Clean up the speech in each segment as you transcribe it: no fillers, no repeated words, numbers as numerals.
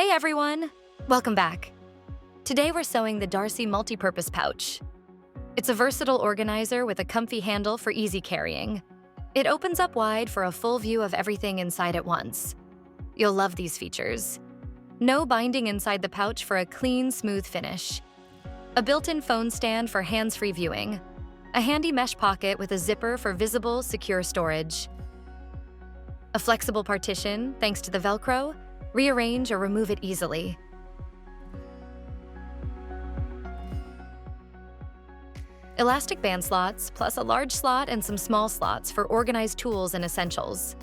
Hey everyone! Welcome back. Today we're sewing the Darcy multi-purpose pouch. It's a versatile organizer with a comfy handle for easy carrying. It opens up wide for a full view of everything inside at once. You'll love these features. No binding inside the pouch for a clean, smooth finish. A built-in phone stand for hands-free viewing. A handy mesh pocket with a zipper for visible, secure storage. A flexible partition, thanks to the Velcro. Rearrange or remove it easily. Elastic band slots, plus a large slot and some small slots for organized tools and essentials.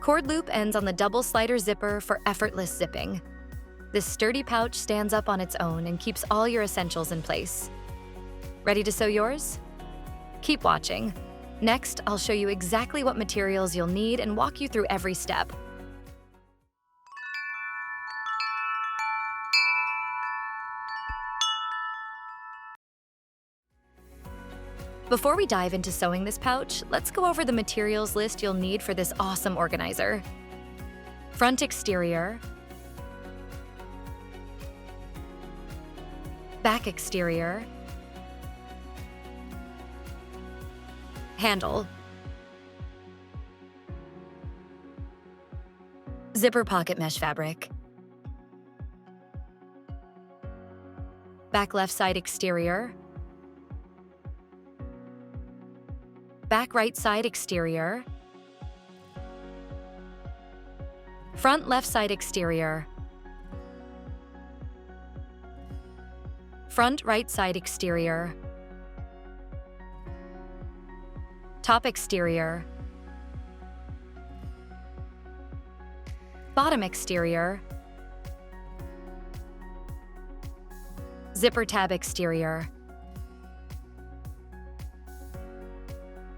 Cord loop ends on the double slider zipper for effortless zipping. This sturdy pouch stands up on its own and keeps all your essentials in place. Ready to sew yours? Keep watching. Next, I'll show you exactly what materials you'll need and walk you through every step. Before we dive into sewing this pouch, let's go over the materials list you'll need for this awesome organizer. Front exterior, back exterior, handle, zipper pocket mesh fabric, back left side exterior, back right side exterior, front left side exterior, front right side exterior, top exterior, bottom exterior, zipper tab exterior,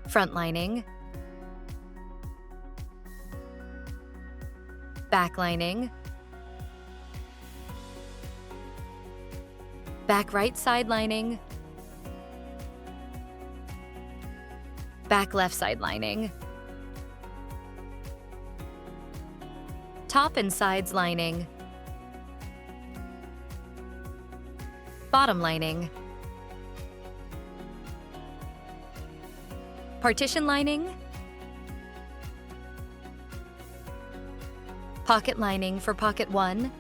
front lining, back lining, back right side lining, back left side lining, top and sides lining, bottom lining, partition lining, pocket lining for pocket 1,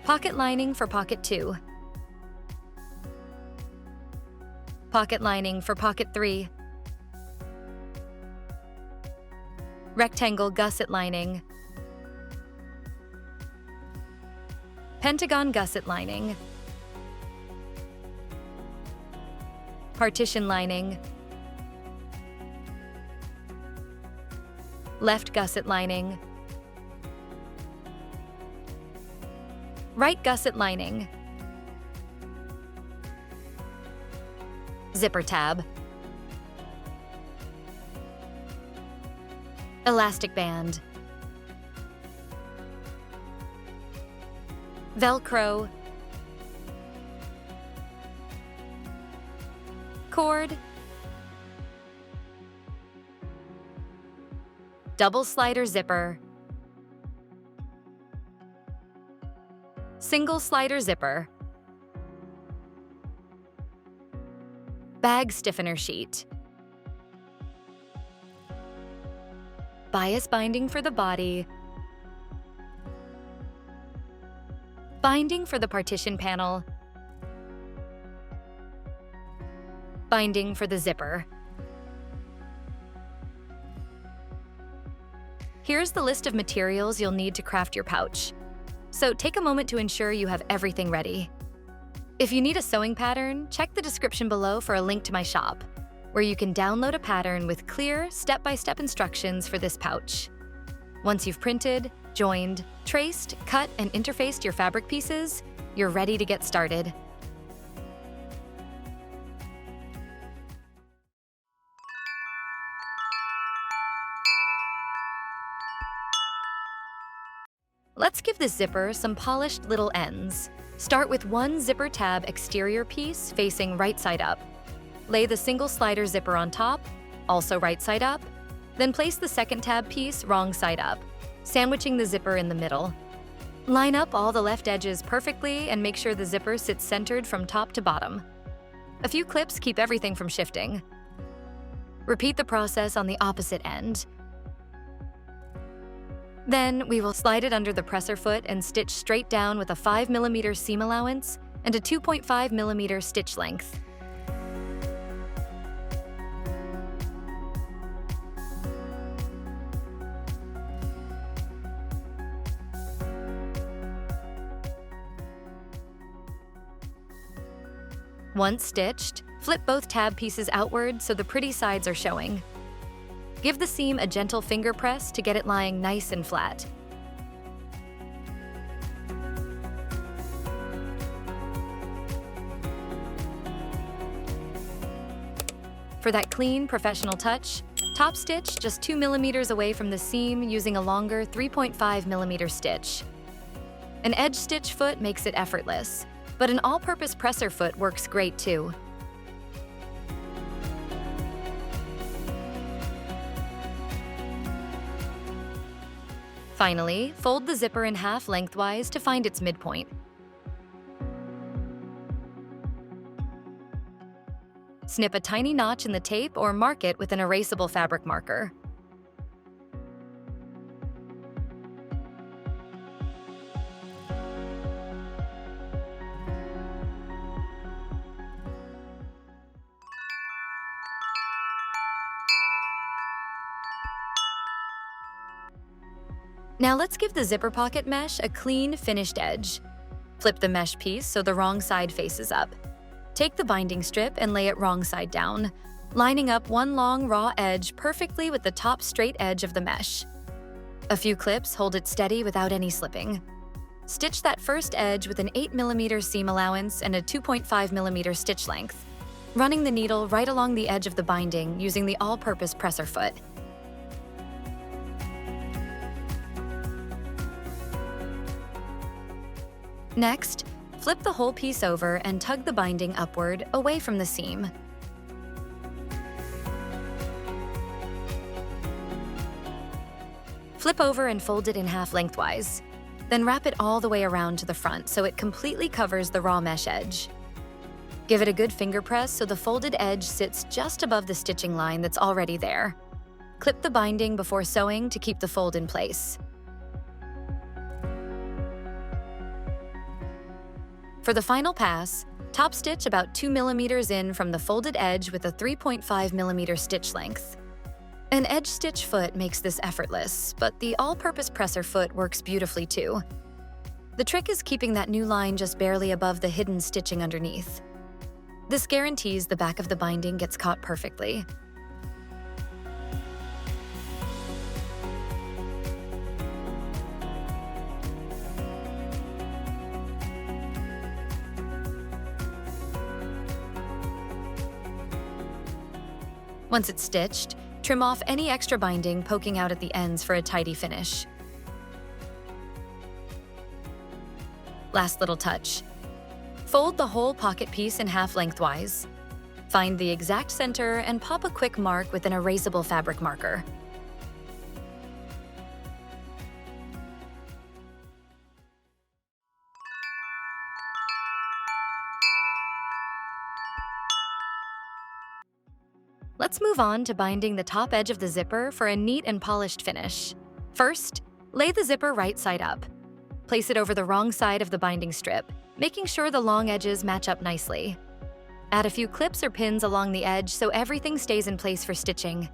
pocket lining for pocket 2, pocket lining for pocket 3, rectangle gusset lining, pentagon gusset lining, partition lining, left gusset lining, right gusset lining, zipper tab, elastic band, Velcro, cord, double slider zipper, single slider zipper, bag stiffener sheet, bias binding for the body, binding for the partition panel, binding for the zipper. Here's the list of materials you'll need to craft your pouch. So take a moment to ensure you have everything ready. If you need a sewing pattern, check the description below for a link to my shop, where you can download a pattern with clear, step-by-step instructions for this pouch. Once you've printed, joined, traced, cut, and interfaced your fabric pieces, you're ready to get started. Let's give this zipper some polished little ends. Start with one zipper tab exterior piece facing right side up. lay the single slider zipper on top, also right side up, then place the second tab piece wrong side up, sandwiching the zipper in the middle. Line up all the left edges perfectly and make sure the zipper sits centered from top to bottom. A few clips keep everything from shifting. Repeat the process on the opposite end. Then we will slide it under the presser foot and stitch straight down with a 5mm seam allowance and a 2.5mm stitch length. Once stitched, flip both tab pieces outward so the pretty sides are showing. Give the seam a gentle finger press to get it lying nice and flat. For that clean, professional touch, top stitch just 2mm away from the seam using a longer 3.5mm stitch. An edge stitch foot makes it effortless, but an all-purpose presser foot works great too. Finally, fold the zipper in half lengthwise to find its midpoint. Snip a tiny notch in the tape or mark it with an erasable fabric marker. Now let's give the zipper pocket mesh a clean, finished edge. Flip the mesh piece so the wrong side faces up. Take the binding strip and lay it wrong side down, lining up one long raw edge perfectly with the top straight edge of the mesh. A few clips hold it steady without any slipping. Stitch that first edge with an 8mm seam allowance and a 2.5mm stitch length, running the needle right along the edge of the binding using the all-purpose presser foot. Next, flip the whole piece over and tug the binding upward, away from the seam. Flip over and fold it in half lengthwise. Then wrap it all the way around to the front so it completely covers the raw mesh edge. Give it a good finger press so the folded edge sits just above the stitching line that's already there. Clip the binding before sewing to keep the fold in place. For the final pass, top stitch about 2mm in from the folded edge with a 3.5mm stitch length. An edge stitch foot makes this effortless, but the all-purpose presser foot works beautifully too. The trick is keeping that new line just barely above the hidden stitching underneath. This guarantees the back of the binding gets caught perfectly. Once it's stitched, trim off any extra binding poking out at the ends for a tidy finish. Last little touch. Fold the whole pocket piece in half lengthwise. Find the exact center and pop a quick mark with an erasable fabric marker. Let's move on to binding the top edge of the zipper for a neat and polished finish. First, lay the zipper right side up. Place it over the wrong side of the binding strip, making sure the long edges match up nicely. Add a few clips or pins along the edge so everything stays in place for stitching.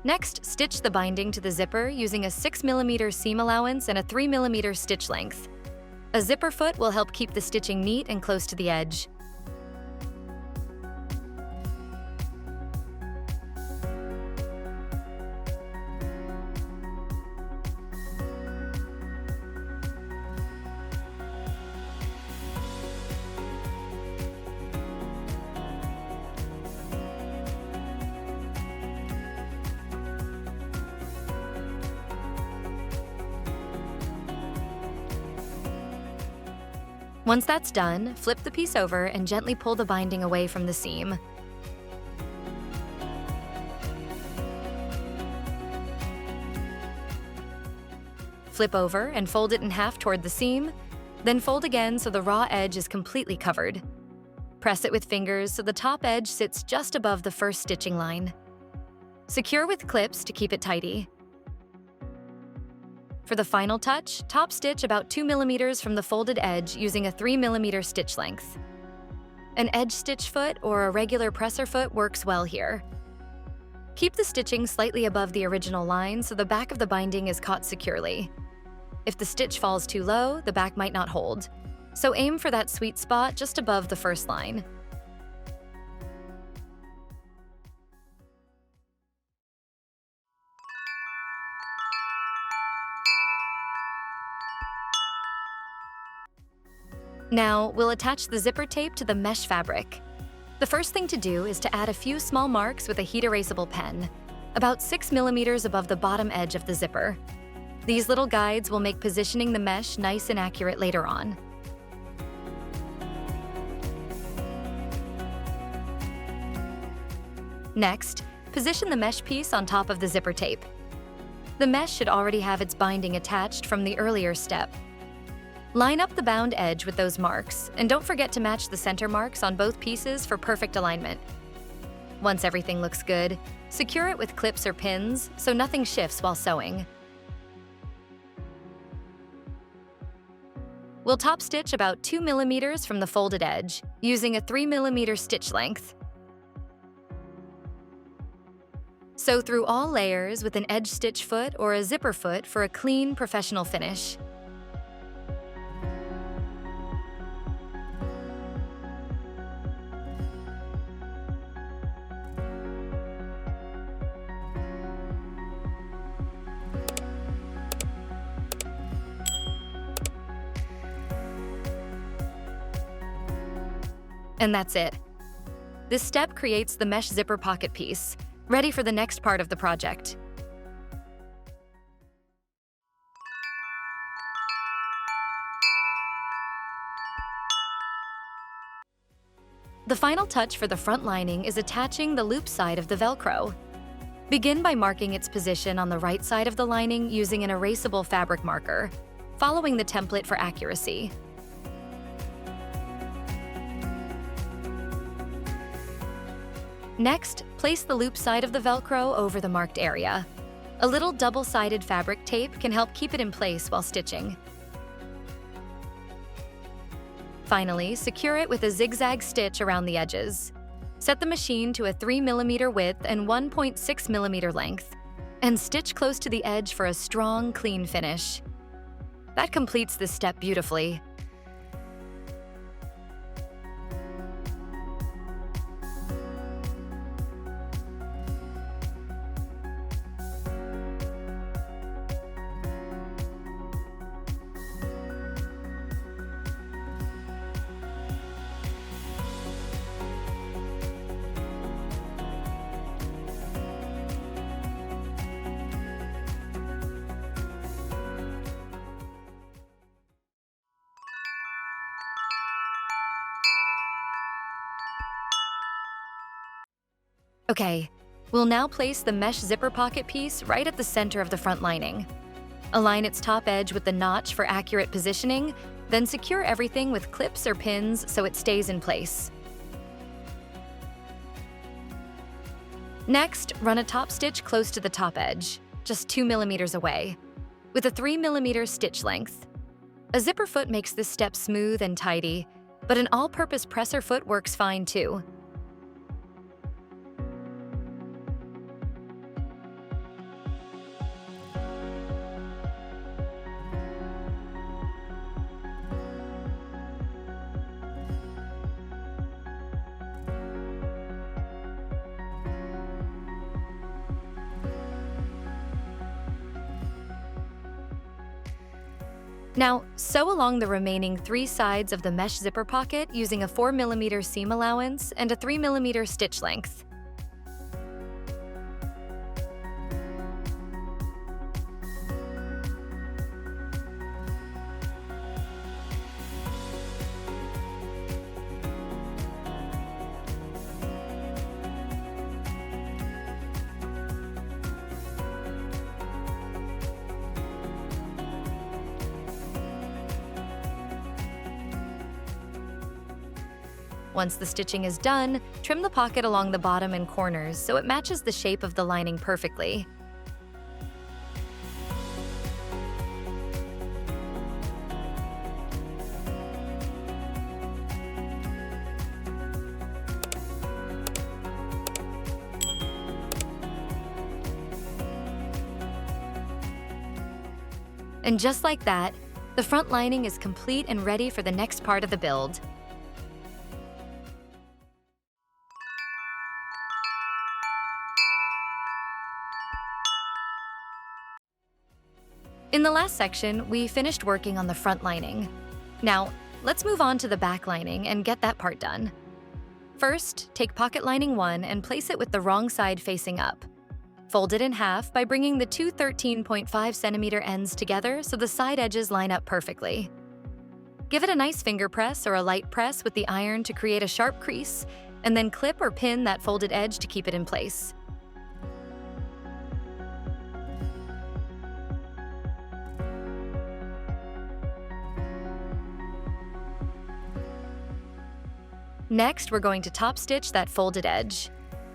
Next, stitch the binding to the zipper using a 6mm seam allowance and a 3mm stitch length. A zipper foot will help keep the stitching neat and close to the edge. Once that's done, flip the piece over and gently pull the binding away from the seam. Flip over and fold it in half toward the seam, then fold again so the raw edge is completely covered. Press it with fingers so the top edge sits just above the first stitching line. Secure with clips to keep it tidy. For the final touch, top stitch about 2 millimeters from the folded edge using a 3 millimeter stitch length. An edge stitch foot or a regular presser foot works well here. Keep the stitching slightly above the original line so the back of the binding is caught securely. If the stitch falls too low, the back might not hold, so aim for that sweet spot just above the first line. Now, we'll attach the zipper tape to the mesh fabric. The first thing to do is to add a few small marks with a heat erasable pen, about 6 millimeters above the bottom edge of the zipper. These little guides will make positioning the mesh nice and accurate later on. Next, position the mesh piece on top of the zipper tape. The mesh should already have its binding attached from the earlier step. Line up the bound edge with those marks, and don't forget to match the center marks on both pieces for perfect alignment. Once everything looks good, secure it with clips or pins so nothing shifts while sewing. We'll top stitch about 2 millimeters from the folded edge, using a 3 millimeter stitch length. Sew through all layers with an edge stitch foot or a zipper foot for a clean, professional finish. And that's it. This step creates the mesh zipper pocket piece, ready for the next part of the project. The final touch for the front lining is attaching the loop side of the Velcro. Begin by marking its position on the right side of the lining using an erasable fabric marker, following the template for accuracy. Next, place the loop side of the Velcro over the marked area. A little double-sided fabric tape can help keep it in place while stitching. Finally, secure it with a zigzag stitch around the edges. Set the machine to a 3 millimeter width and 1.6 millimeter length, and stitch close to the edge for a strong, clean finish. That completes this step beautifully. Okay, we'll now place the mesh zipper pocket piece right at the center of the front lining. Align its top edge with the notch for accurate positioning, then secure everything with clips or pins so it stays in place. Next, run a top stitch close to the top edge, just 2 millimeters away, with a 3 millimeter stitch length. A zipper foot makes this step smooth and tidy, but an all-purpose presser foot works fine too. Now, sew along the remaining 3 sides of the mesh zipper pocket using a 4 millimeter seam allowance and a 3 millimeter stitch length. Once the stitching is done, trim the pocket along the bottom and corners so it matches the shape of the lining perfectly. And just like that, the front lining is complete and ready for the next part of the build. In the last section, we finished working on the front lining. Now, let's move on to the back lining and get that part done. First, take pocket lining 1 and place it with the wrong side facing up. Fold it in half by bringing the two 13.5 centimeter ends together so the side edges line up perfectly. Give it a nice finger press or a light press with the iron to create a sharp crease, and then clip or pin that folded edge to keep it in place. Next, we're going to top stitch that folded edge.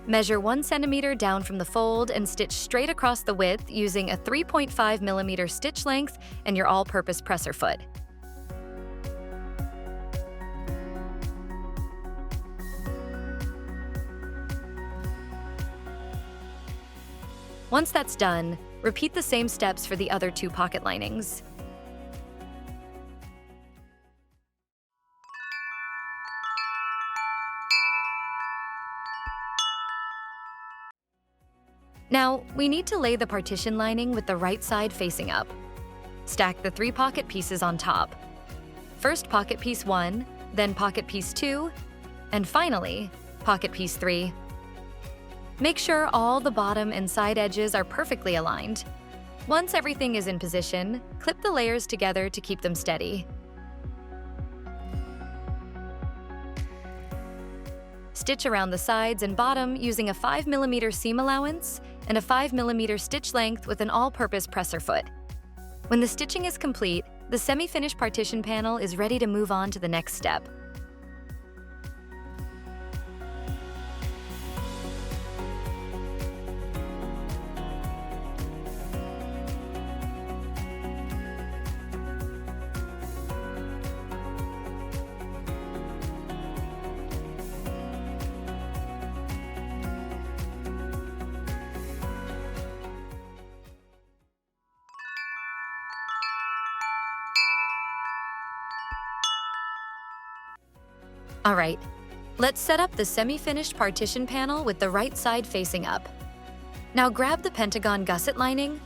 Measure 1 centimeter down from the fold and stitch straight across the width using a 3.5 millimeter stitch length and your all-purpose presser foot. Once that's done, repeat the same steps for the other two pocket linings. Now, we need to lay the partition lining with the right side facing up. Stack the 3 pocket pieces on top. First pocket piece 1, then pocket piece 2, and finally, pocket piece 3. Make sure all the bottom and side edges are perfectly aligned. Once everything is in position, clip the layers together to keep them steady. Stitch around the sides and bottom using a 5 millimeter seam allowance and a 5 millimeter stitch length with an all-purpose presser foot. When the stitching is complete, the semi-finished partition panel is ready to move on to the next step. All right, let's set up the semi-finished partition panel with the right side facing up. Now grab the pentagon gusset lining,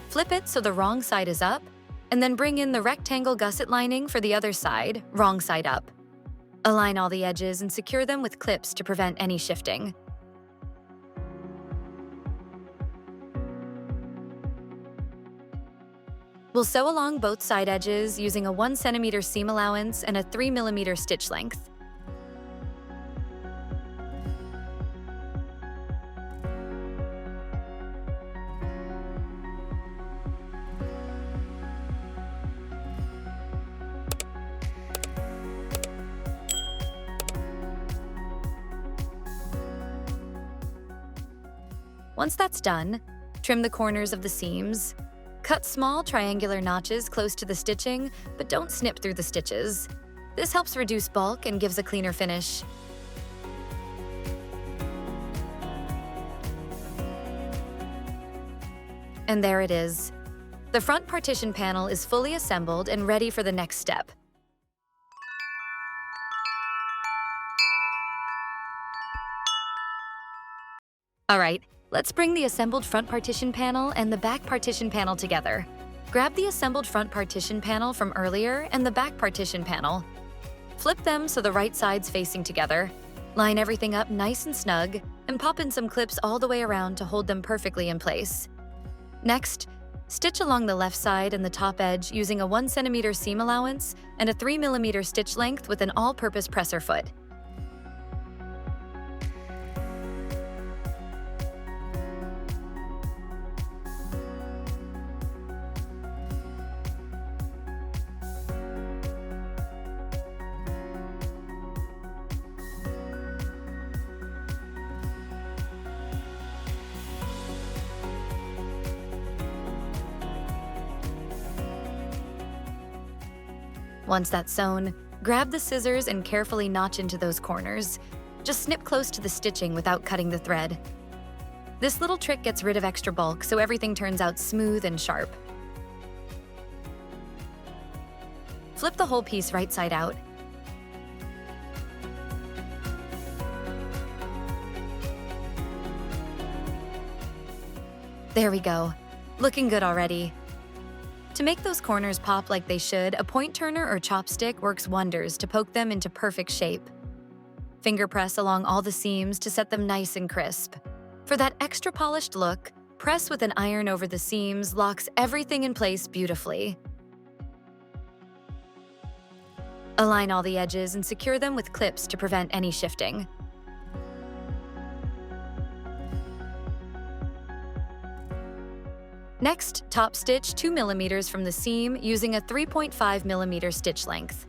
flip it so the wrong side is up, and then bring in the rectangle gusset lining for the other side, wrong side up. Align all the edges and secure them with clips to prevent any shifting. We'll sew along both side edges using a 1 centimeter seam allowance and a 3 millimeter stitch length. Once that's done, trim the corners of the seams. Cut small triangular notches close to the stitching, but don't snip through the stitches. This helps reduce bulk and gives a cleaner finish. And there it is. The front partition panel is fully assembled and ready for the next step. All right, let's bring the assembled front partition panel and the back partition panel together. Grab the assembled front partition panel from earlier and the back partition panel. Flip them so the right side's facing together. Line everything up nice and snug, and pop in some clips all the way around to hold them perfectly in place. Next, stitch along the left side and the top edge using a 1 centimeter seam allowance and a 3 millimeter stitch length with an all-purpose presser foot. Once that's sewn, grab the scissors and carefully notch into those corners. Just snip close to the stitching without cutting the thread. This little trick gets rid of extra bulk so everything turns out smooth and sharp. Flip the whole piece right side out. There we go. Looking good already. To make those corners pop like they should, a point turner or chopstick works wonders to poke them into perfect shape. Finger press along all the seams to set them nice and crisp. For that extra polished look, press with an iron over the seams locks everything in place beautifully. Align all the edges and secure them with clips to prevent any shifting. Next, top stitch 2 mm from the seam using a 3.5 mm stitch length.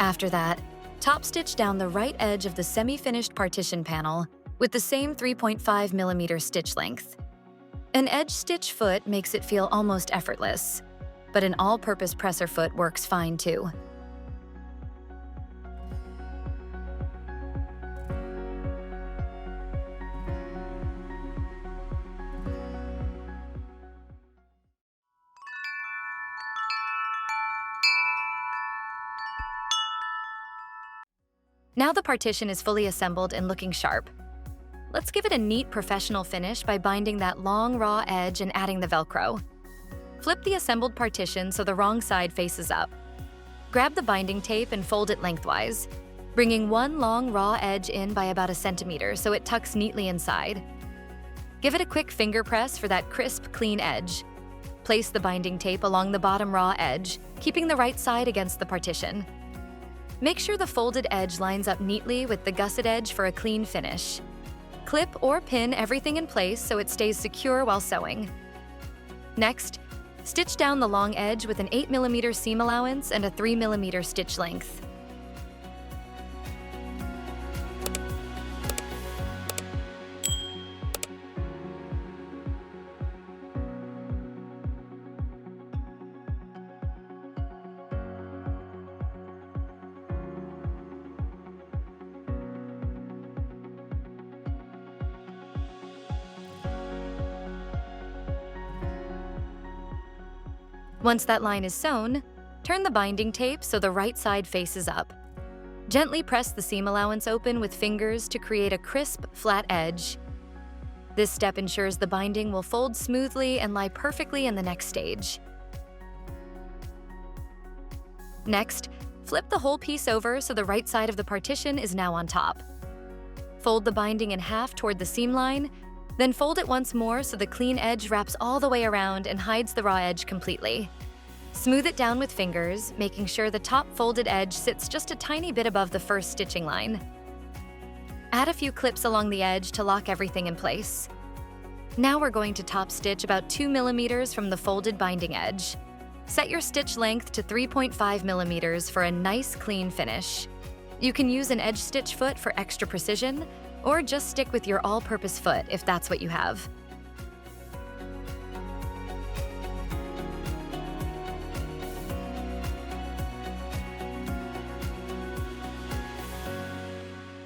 After that, top stitch down the right edge of the semi-finished partition panel with the same 3.5 mm stitch length. An edge stitch foot makes it feel almost effortless, but an all-purpose presser foot works fine too. Now the partition is fully assembled and looking sharp. Let's give it a neat professional finish by binding that long raw edge and adding the Velcro. Flip the assembled partition so the wrong side faces up. Grab the binding tape and fold it lengthwise, bringing one long raw edge in by about 1 centimeter so it tucks neatly inside. Give it a quick finger press for that crisp, clean edge. Place the binding tape along the bottom raw edge, keeping the right side against the partition. Make sure the folded edge lines up neatly with the gusset edge for a clean finish. Clip or pin everything in place so it stays secure while sewing. Next, stitch down the long edge with an 8 mm seam allowance and a 3 mm stitch length. Once that line is sewn, turn the binding tape so the right side faces up. Gently press the seam allowance open with fingers to create a crisp, flat edge. This step ensures the binding will fold smoothly and lie perfectly in the next stage. Next, flip the whole piece over so the right side of the partition is now on top. Fold the binding in half toward the seam line, then fold it once more so the clean edge wraps all the way around and hides the raw edge completely. Smooth it down with fingers, making sure the top folded edge sits just a tiny bit above the first stitching line. Add a few clips along the edge to lock everything in place. Now we're going to top stitch about 2 mm from the folded binding edge. Set your stitch length to 3.5 mm for a nice, clean finish. You can use an edge stitch foot for extra precision, or just stick with your all-purpose foot if that's what you have.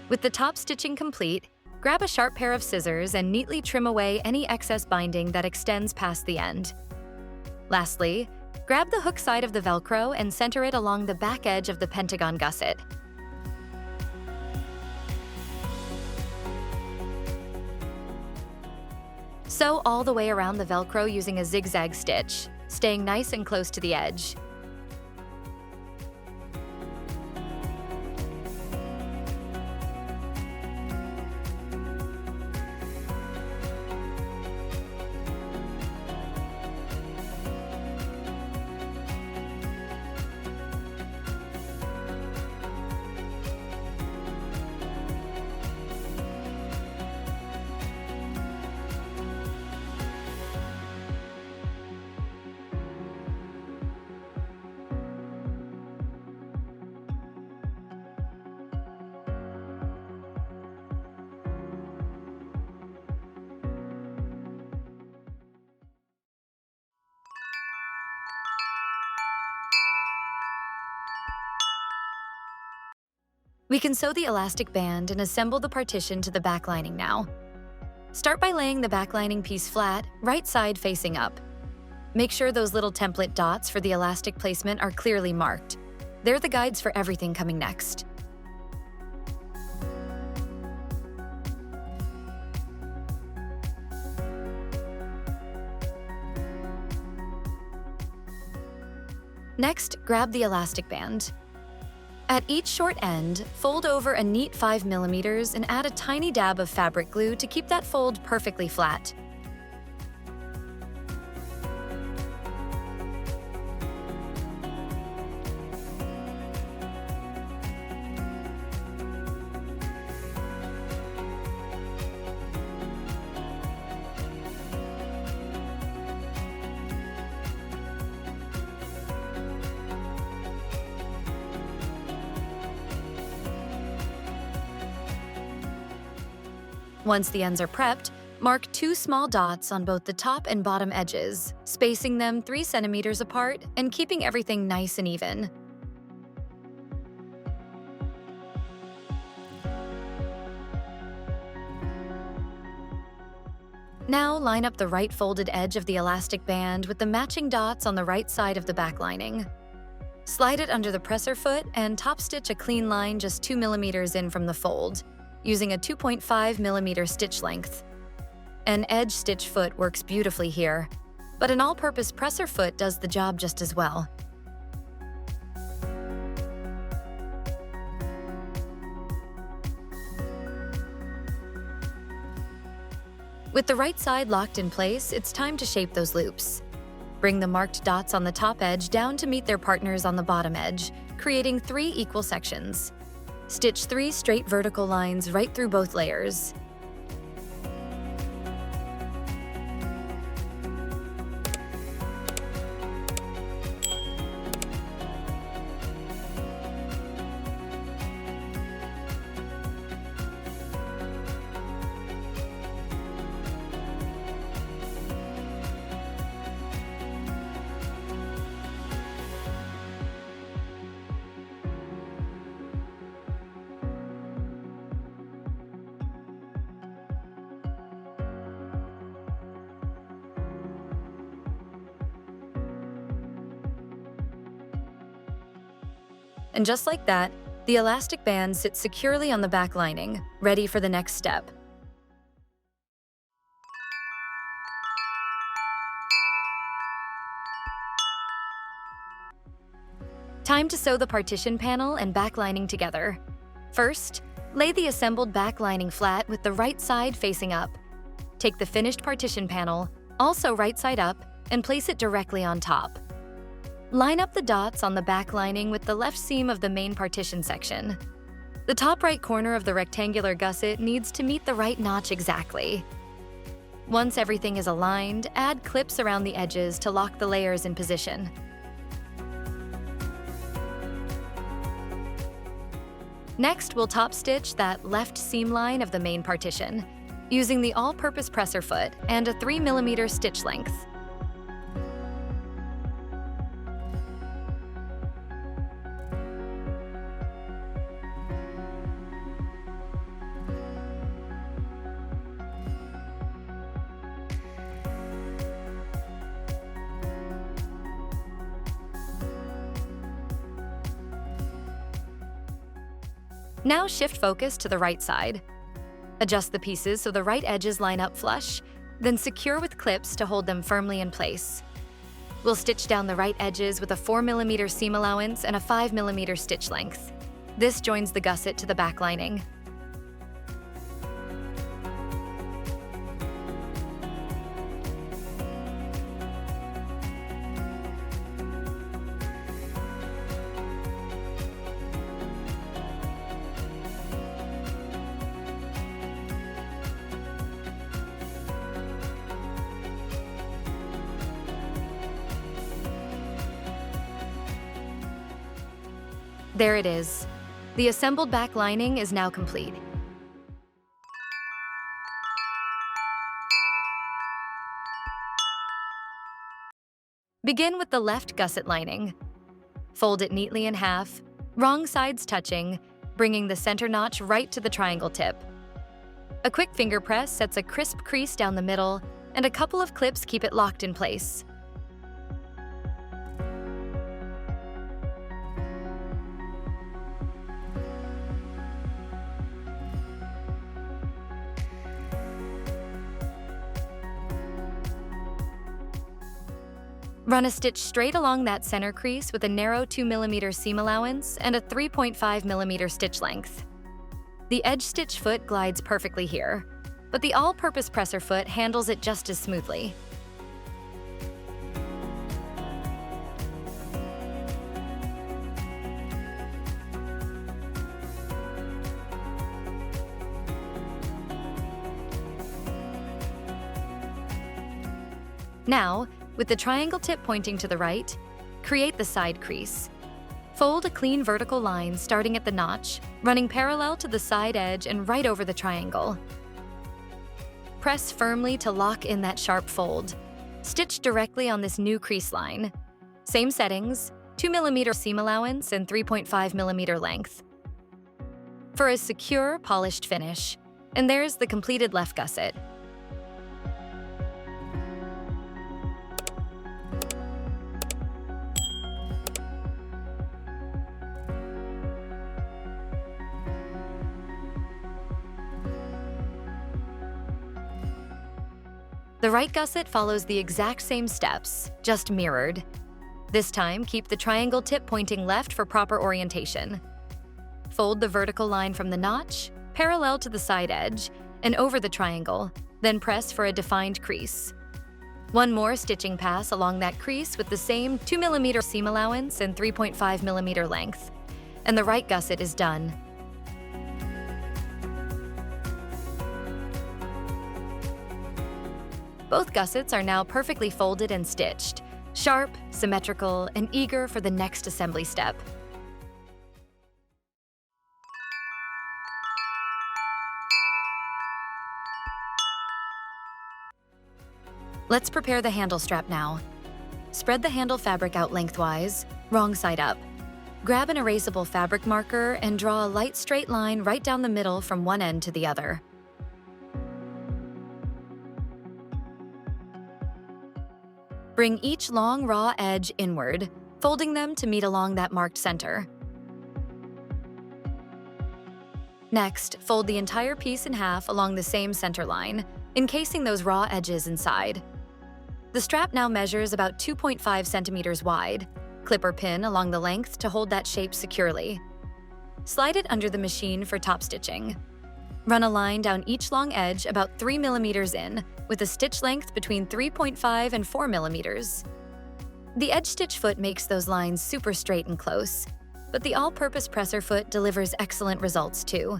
With the top stitching complete, grab a sharp pair of scissors and neatly trim away any excess binding that extends past the end. Lastly, grab the hook side of the Velcro and center it along the back edge of the pentagon gusset. Sew all the way around the Velcro using a zigzag stitch, staying nice and close to the edge. We can sew the elastic band and assemble the partition to the back lining now. Start by laying the back lining piece flat, right side facing up. Make sure those little template dots for the elastic placement are clearly marked. They're the guides for everything coming next. Next, grab the elastic band. At each short end, fold over a neat 5mm and add a tiny dab of fabric glue to keep that fold perfectly flat. Once the ends are prepped, mark 2 small dots on both the top and bottom edges, spacing them 3 centimeters apart and keeping everything nice and even. Now line up the right folded edge of the elastic band with the matching dots on the right side of the back lining. Slide it under the presser foot and top stitch a clean line just 2mm in from the fold, using a 2.5mm stitch length. An edge stitch foot works beautifully here, but an all-purpose presser foot does the job just as well. With the right side locked in place, it's time to shape those loops. Bring the marked dots on the top edge down to meet their partners on the bottom edge, creating 3 equal sections. Stitch 3 straight vertical lines right through both layers. And just like that, the elastic band sits securely on the back lining, ready for the next step. Time to sew the partition panel and back lining together. First, lay the assembled back lining flat with the right side facing up. Take the finished partition panel, also right side up, and place it directly on top. Line up the dots on the back lining with the left seam of the main partition section. The top right corner of the rectangular gusset needs to meet the right notch exactly. Once everything is aligned, add clips around the edges to lock the layers in position. Next, we'll top stitch that left seam line of the main partition, using the all-purpose presser foot and a 3mm stitch length. Now shift focus to the right side. Adjust the pieces so the right edges line up flush, then secure with clips to hold them firmly in place. We'll stitch down the right edges with a 4mm seam allowance and a 5mm stitch length. This joins the gusset to the back lining. There it is. The assembled back lining is now complete. Begin with the left gusset lining. Fold it neatly in half, wrong sides touching, bringing the center notch right to the triangle tip. A quick finger press sets a crisp crease down the middle, and a couple of clips keep it locked in place. Run a stitch straight along that center crease with a narrow 2mm seam allowance and a 3.5mm stitch length. The edge stitch foot glides perfectly here, but the all-purpose presser foot handles it just as smoothly. Now, with the triangle tip pointing to the right, create the side crease. Fold a clean vertical line starting at the notch, running parallel to the side edge and right over the triangle. Press firmly to lock in that sharp fold. Stitch directly on this new crease line. Same settings, 2mm seam allowance and 3.5mm length. For a secure, polished finish. And there's the completed left gusset. The right gusset follows the exact same steps, just mirrored. This time, keep the triangle tip pointing left for proper orientation. Fold the vertical line from the notch, parallel to the side edge, and over the triangle, then press for a defined crease. One more stitching pass along that crease with the same 2mm seam allowance and 3.5mm length, and the right gusset is done. Both gussets are now perfectly folded and stitched, sharp, symmetrical, and eager for the next assembly step. Let's prepare the handle strap now. Spread the handle fabric out lengthwise, wrong side up. Grab an erasable fabric marker and draw a light straight line right down the middle from one end to the other. Bring each long raw edge inward, folding them to meet along that marked center. Next, fold the entire piece in half along the same center line, encasing those raw edges inside. The strap now measures about 2.5 centimeters wide. Clip or pin along the length to hold that shape securely. Slide it under the machine for top stitching. Run a line down each long edge about 3 millimeters in, with a stitch length between 3.5 and 4 millimeters. The edge stitch foot makes those lines super straight and close, but the all-purpose presser foot delivers excellent results too.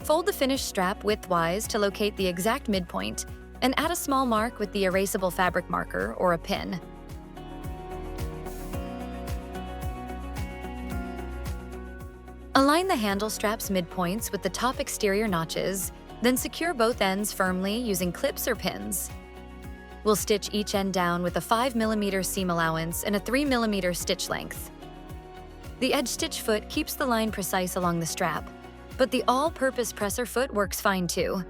Fold the finished strap widthwise to locate the exact midpoint, and add a small mark with the erasable fabric marker or a pin. Align the handle strap's midpoints with the top exterior notches, then secure both ends firmly using clips or pins. We'll stitch each end down with a 5 millimeter seam allowance and a 3 millimeter stitch length. The edge stitch foot keeps the line precise along the strap, but the all-purpose presser foot works fine too.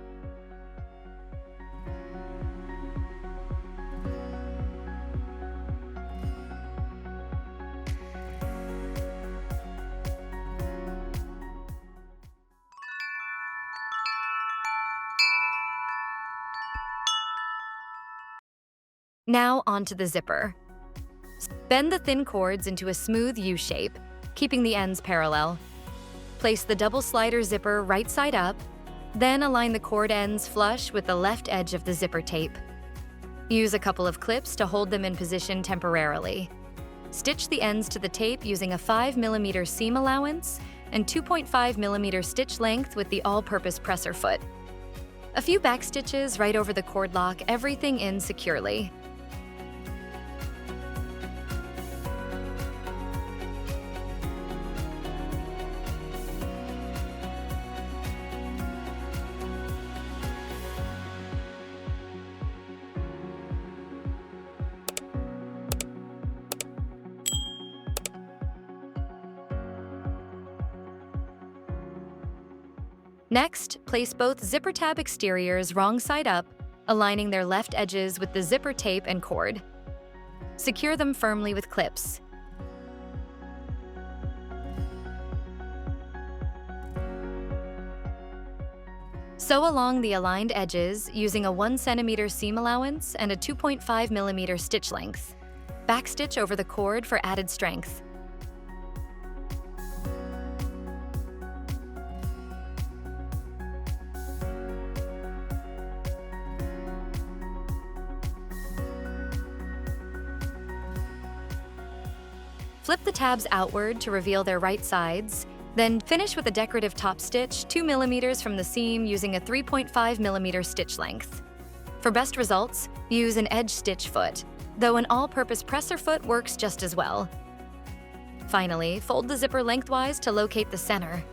Now onto the zipper. Bend the thin cords into a smooth U shape, keeping the ends parallel. Place the double slider zipper right side up, then align the cord ends flush with the left edge of the zipper tape. Use a couple of clips to hold them in position temporarily. Stitch the ends to the tape using a 5mm seam allowance and 2.5mm stitch length with the all-purpose presser foot. A few back stitches right over the cord lock everything in securely. Next, place both zipper tab exteriors wrong side up, aligning their left edges with the zipper tape and cord. Secure them firmly with clips. Sew along the aligned edges using a 1 cm seam allowance and a 2.5mm stitch length. Backstitch over the cord for added strength. Flip the tabs outward to reveal their right sides, then finish with a decorative top stitch 2 mm from the seam using a 3.5mm stitch length. For best results, use an edge stitch foot, though an all-purpose presser foot works just as well. Finally, fold the zipper lengthwise to locate the center.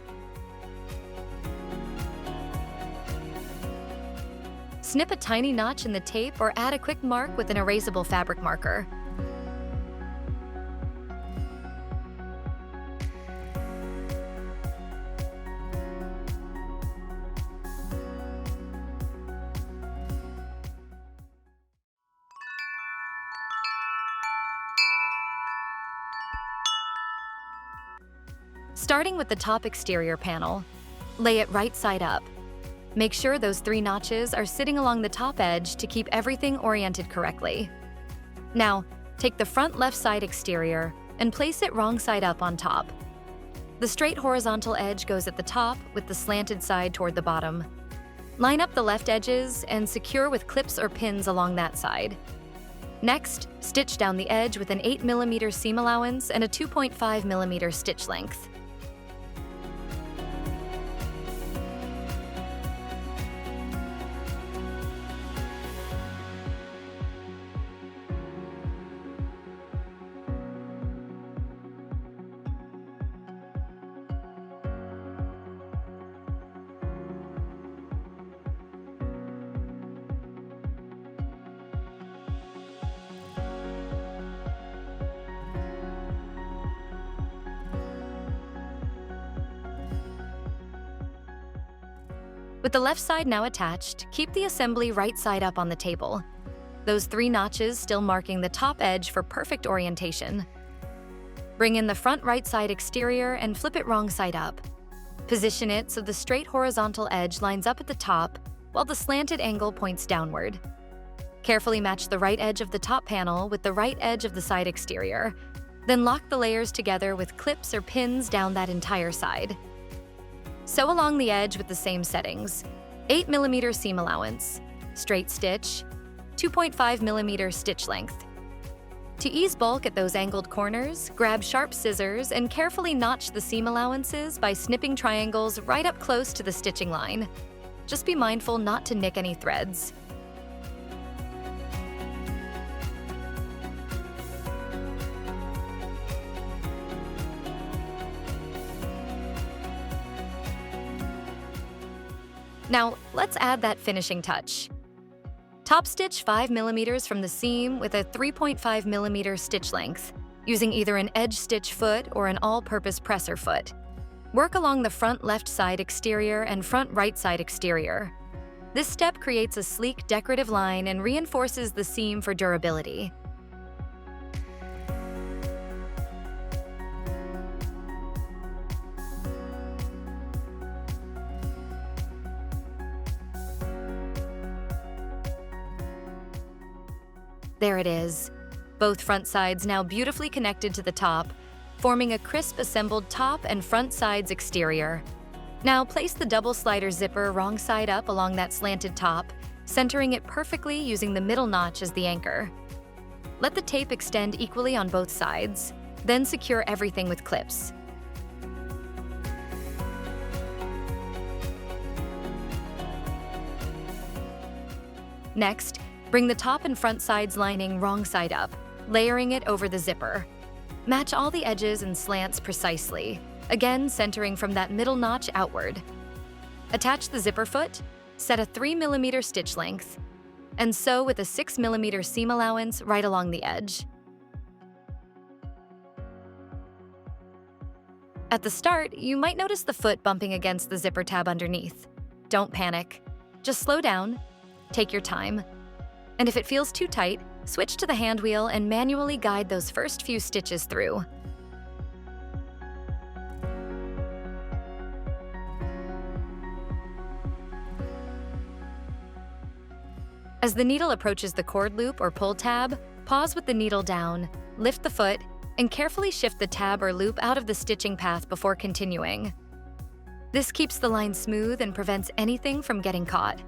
Snip a tiny notch in the tape or add a quick mark with an erasable fabric marker. Starting with the top exterior panel, lay it right side up. Make sure those 3 notches are sitting along the top edge to keep everything oriented correctly. Now, take the front left side exterior and place it wrong side up on top. The straight horizontal edge goes at the top with the slanted side toward the bottom. Line up the left edges and secure with clips or pins along that side. Next, stitch down the edge with an 8mm seam allowance and a 2.5mm stitch length. With the left side now attached, keep the assembly right side up on the table. Those 3 notches still marking the top edge for perfect orientation. Bring in the front right side exterior and flip it wrong side up. Position it so the straight horizontal edge lines up at the top while the slanted angle points downward. Carefully match the right edge of the top panel with the right edge of the side exterior, then lock the layers together with clips or pins down that entire side. Sew along the edge with the same settings: 8mm seam allowance, straight stitch, 2.5mm stitch length. To ease bulk at those angled corners, grab sharp scissors and carefully notch the seam allowances by snipping triangles right up close to the stitching line. Just be mindful not to nick any threads. Now, let's add that finishing touch. Top stitch 5mm from the seam with a 3.5mm stitch length, using either an edge stitch foot or an all-purpose presser foot. Work along the front left side exterior and front right side exterior. This step creates a sleek decorative line and reinforces the seam for durability. There it is. Both front sides now beautifully connected to the top, forming a crisp assembled top and front sides exterior. Now place the double slider zipper wrong side up along that slanted top, centering it perfectly using the middle notch as the anchor. Let the tape extend equally on both sides, then secure everything with clips. Next, bring the top and front sides lining wrong side up, layering it over the zipper. Match all the edges and slants precisely, again centering from that middle notch outward. Attach the zipper foot, set a 3mm stitch length, and sew with a 6mm seam allowance right along the edge. At the start, you might notice the foot bumping against the zipper tab underneath. Don't panic. Just slow down, take your time, and if it feels too tight, switch to the hand wheel and manually guide those first few stitches through. As the needle approaches the cord loop or pull tab, pause with the needle down, lift the foot, and carefully shift the tab or loop out of the stitching path before continuing. This keeps the line smooth and prevents anything from getting caught.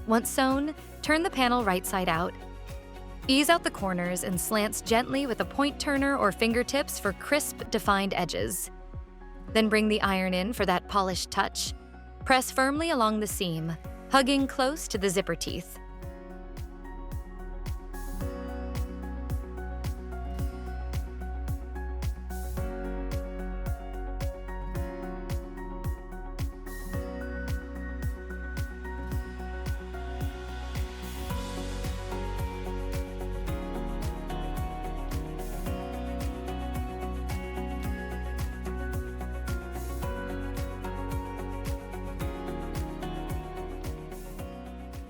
Once sewn, turn the panel right side out. Ease out the corners and slants gently with a point turner or fingertips for crisp, defined edges. Then bring the iron in for that polished touch. Press firmly along the seam, hugging close to the zipper teeth.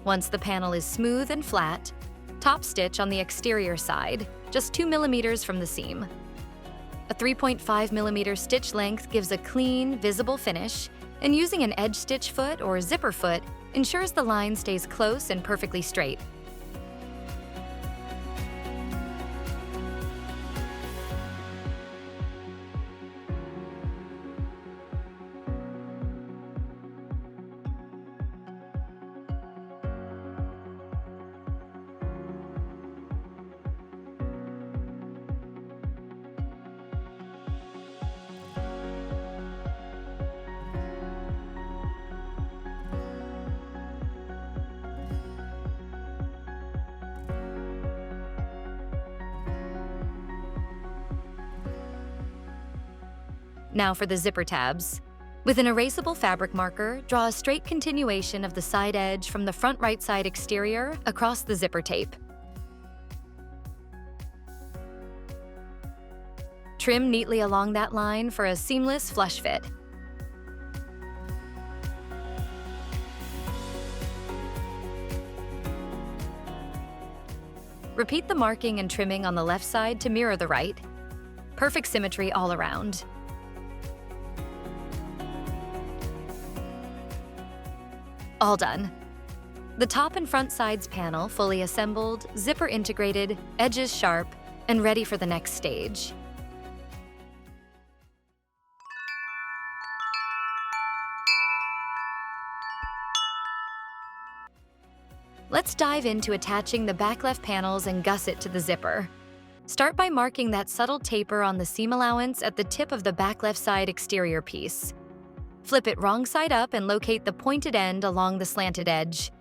Once the panel is smooth and flat, top stitch on the exterior side, just 2mm from the seam. A 3.5mm stitch length gives a clean, visible finish, and using an edge stitch foot or zipper foot ensures the line stays close and perfectly straight. Now for the zipper tabs. With an erasable fabric marker, draw a straight continuation of the side edge from the front right side exterior across the zipper tape. Trim neatly along that line for a seamless flush fit. Repeat the marking and trimming on the left side to mirror the right. Perfect symmetry all around. All done. The top and front sides panel fully assembled, zipper integrated, edges sharp, and ready for the next stage. Let's dive into attaching the back left panels and gusset to the zipper. Start by marking that subtle taper on the seam allowance at the tip of the back left side exterior piece. Flip it wrong side up and locate the pointed end along the slanted edge.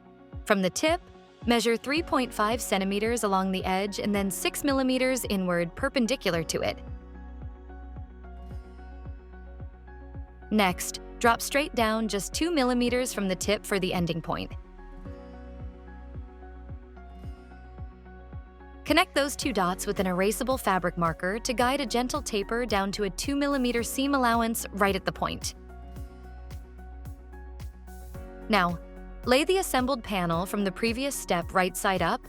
From the tip, measure 3.5 centimeters along the edge and then 6 millimeters inward perpendicular to it. Next, drop straight down just 2 millimeters from the tip for the ending point. Connect those two dots with an erasable fabric marker to guide a gentle taper down to a 2mm seam allowance right at the point. Now, lay the assembled panel from the previous step right side up.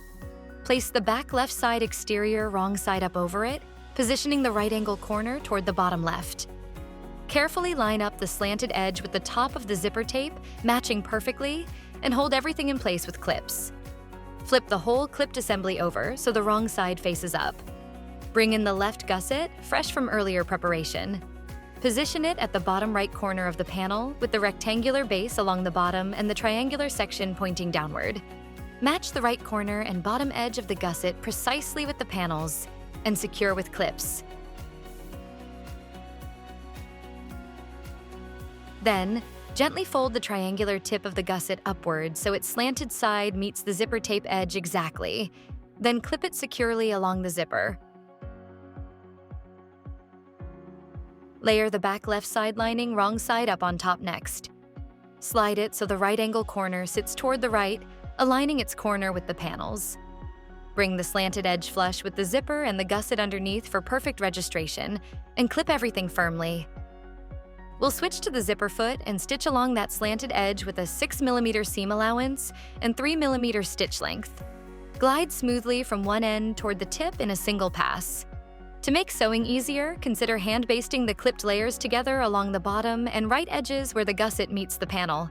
Place the back left side exterior wrong side up over it, positioning the right angle corner toward the bottom left. Carefully line up the slanted edge with the top of the zipper tape, matching perfectly, and hold everything in place with clips. Flip the whole clipped assembly over so the wrong side faces up. Bring in the left gusset, fresh from earlier preparation. Position it at the bottom right corner of the panel with the rectangular base along the bottom and the triangular section pointing downward. Match the right corner and bottom edge of the gusset precisely with the panels and secure with clips. Then, gently fold the triangular tip of the gusset upward so its slanted side meets the zipper tape edge exactly. Then clip it securely along the zipper. Layer the back left side lining wrong side up on top next. Slide it so the right angle corner sits toward the right, aligning its corner with the panels. Bring the slanted edge flush with the zipper and the gusset underneath for perfect registration, and clip everything firmly. We'll switch to the zipper foot and stitch along that slanted edge with a 6mm seam allowance and 3mm stitch length. Glide smoothly from one end toward the tip in a single pass. To make sewing easier, consider hand basting the clipped layers together along the bottom and right edges where the gusset meets the panel.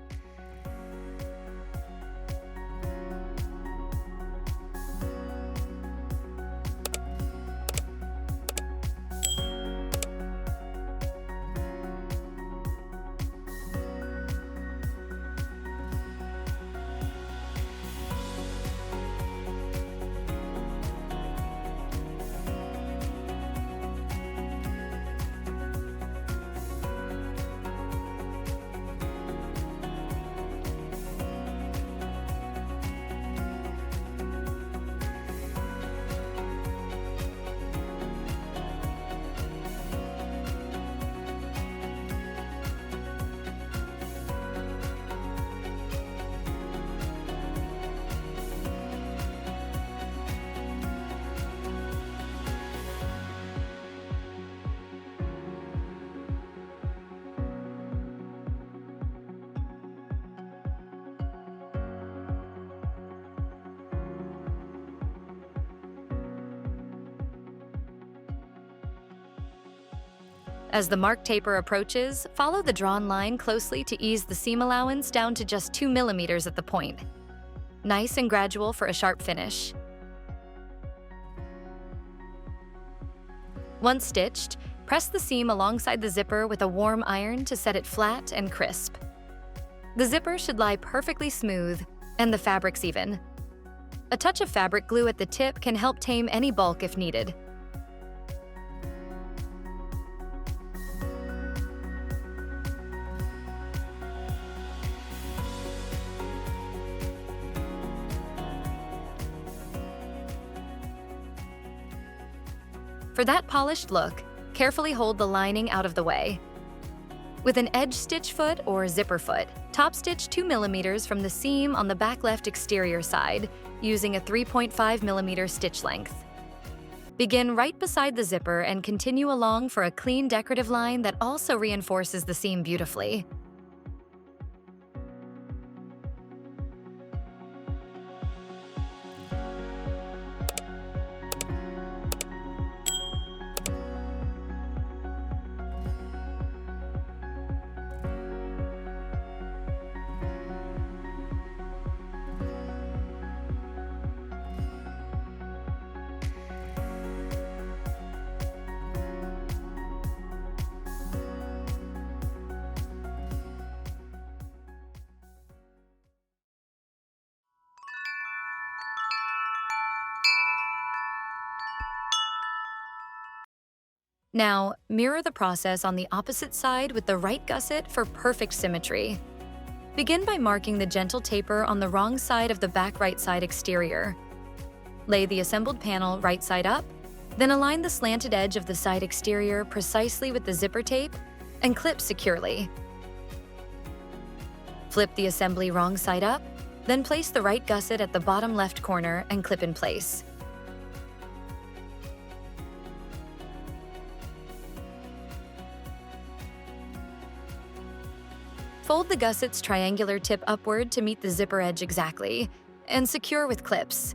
As the mark taper approaches, follow the drawn line closely to ease the seam allowance down to just 2mm at the point. Nice and gradual for a sharp finish. Once stitched, press the seam alongside the zipper with a warm iron to set it flat and crisp. The zipper should lie perfectly smooth, and the fabrics even. A touch of fabric glue at the tip can help tame any bulk if needed. For that polished look, carefully hold the lining out of the way. With an edge stitch foot or zipper foot, top stitch 2mm from the seam on the back left exterior side, using a 3.5mm stitch length. Begin right beside the zipper and continue along for a clean decorative line that also reinforces the seam beautifully. Now, mirror the process on the opposite side with the right gusset for perfect symmetry. Begin by marking the gentle taper on the wrong side of the back right side exterior. Lay the assembled panel right side up, then align the slanted edge of the side exterior precisely with the zipper tape and clip securely. Flip the assembly wrong side up, then place the right gusset at the bottom left corner and clip in place. Fold the gusset's triangular tip upward to meet the zipper edge exactly, and secure with clips.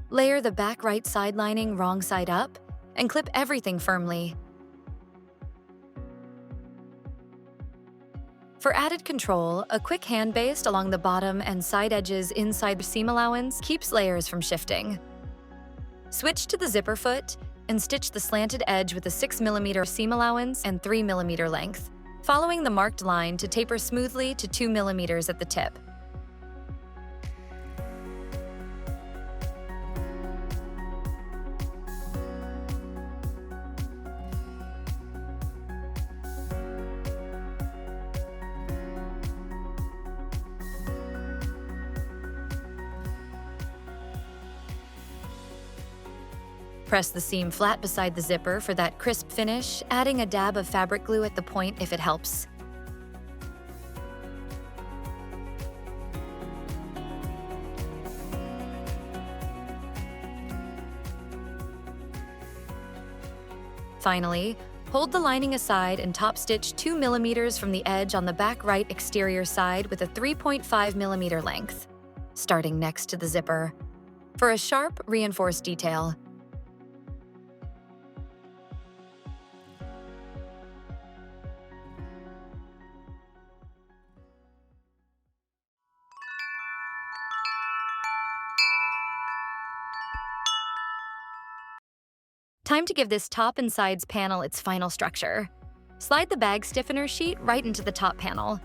Layer the back right side lining wrong side up, and clip everything firmly. For added control, a quick hand baste along the bottom and side edges inside the seam allowance keeps layers from shifting. Switch to the zipper foot and stitch the slanted edge with a 6mm seam allowance and 3mm length, following the marked line to taper smoothly to 2mm at the tip. Press the seam flat beside the zipper for that crisp finish, adding a dab of fabric glue at the point if it helps. Finally, hold the lining aside and top stitch 2mm from the edge on the back right exterior side with a 3.5mm length, starting next to the zipper, for a sharp, reinforced detail. Time to give this top and sides panel its final structure. Slide the bag stiffener sheet right into the top panel.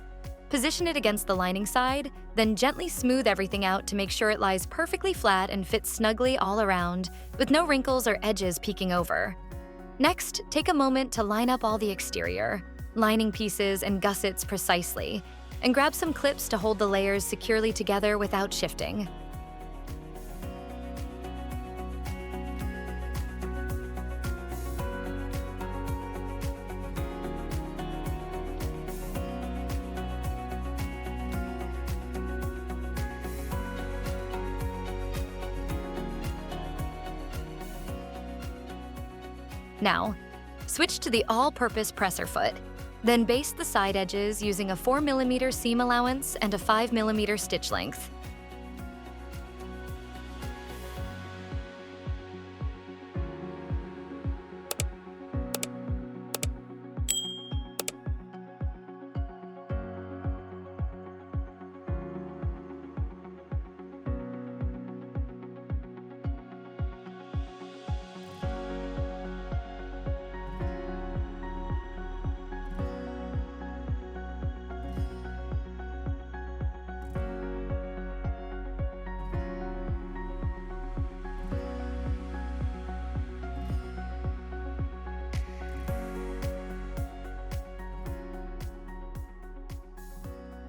Position it against the lining side, then gently smooth everything out to make sure it lies perfectly flat and fits snugly all around, with no wrinkles or edges peeking over. Next, take a moment to line up all the exterior, lining pieces and gussets precisely, and grab some clips to hold the layers securely together without shifting. Now, switch to the all-purpose presser foot, then baste the side edges using a 4mm seam allowance and a 5mm stitch length.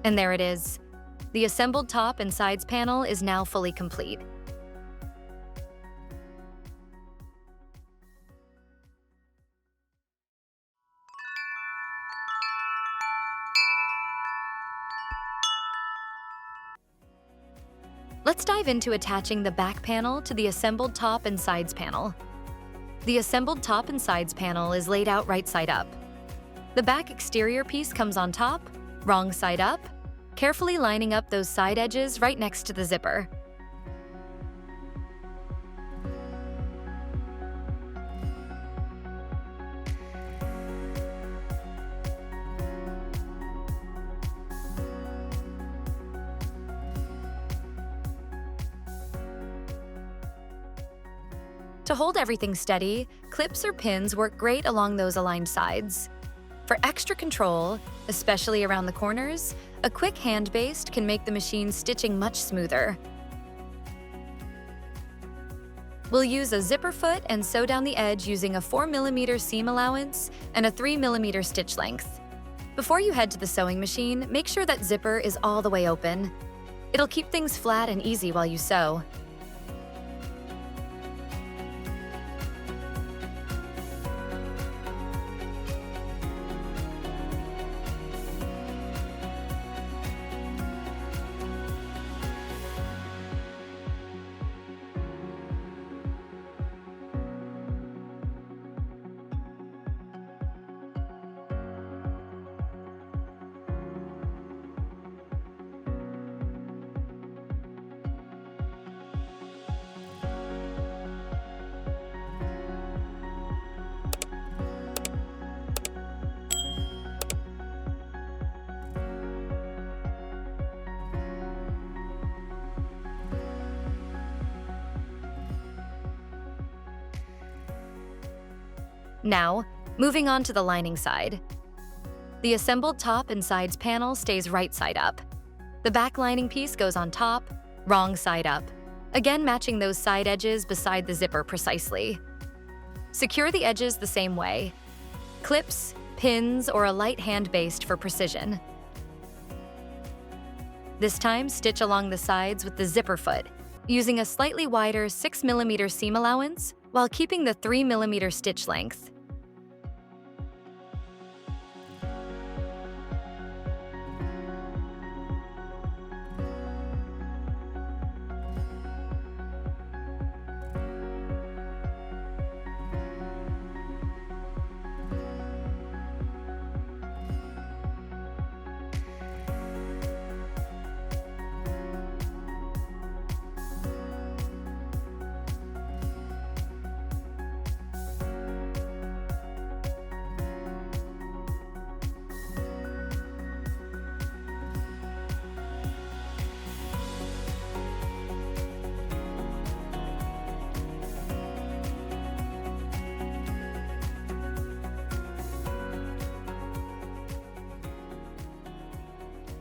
And there it is. The assembled top and sides panel is now fully complete. Let's dive into attaching the back panel to the assembled top and sides panel. The assembled top and sides panel is laid out right side up. The back exterior piece comes on top, wrong side up, carefully lining up those side edges right next to the zipper. To hold everything steady, clips or pins work great along those aligned sides. For extra control, especially around the corners, a quick hand baste can make the machine stitching much smoother. We'll use a zipper foot and sew down the edge using a 4mm seam allowance and a 3mm stitch length. Before you head to the sewing machine, make sure that zipper is all the way open. It'll keep things flat and easy while you sew. Now, moving on to the lining side. The assembled top and sides panel stays right side up. The back lining piece goes on top, wrong side up, again matching those side edges beside the zipper precisely. Secure the edges the same way. Clips, pins, or a light hand baste for precision. This time, stitch along the sides with the zipper foot, using a slightly wider 6mm seam allowance while keeping the 3mm stitch length.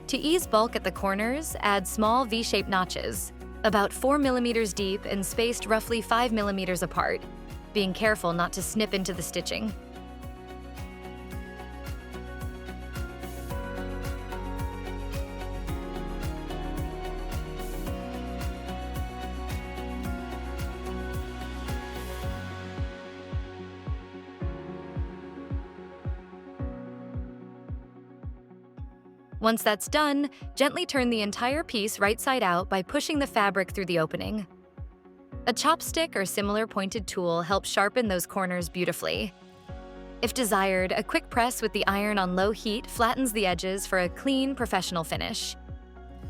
To ease bulk at the corners, add small V-shaped notches, about 4mm deep and spaced roughly 5mm apart, being careful not to snip into the stitching. Once that's done, gently turn the entire piece right side out by pushing the fabric through the opening. A chopstick or similar pointed tool helps sharpen those corners beautifully. If desired, a quick press with the iron on low heat flattens the edges for a clean, professional finish.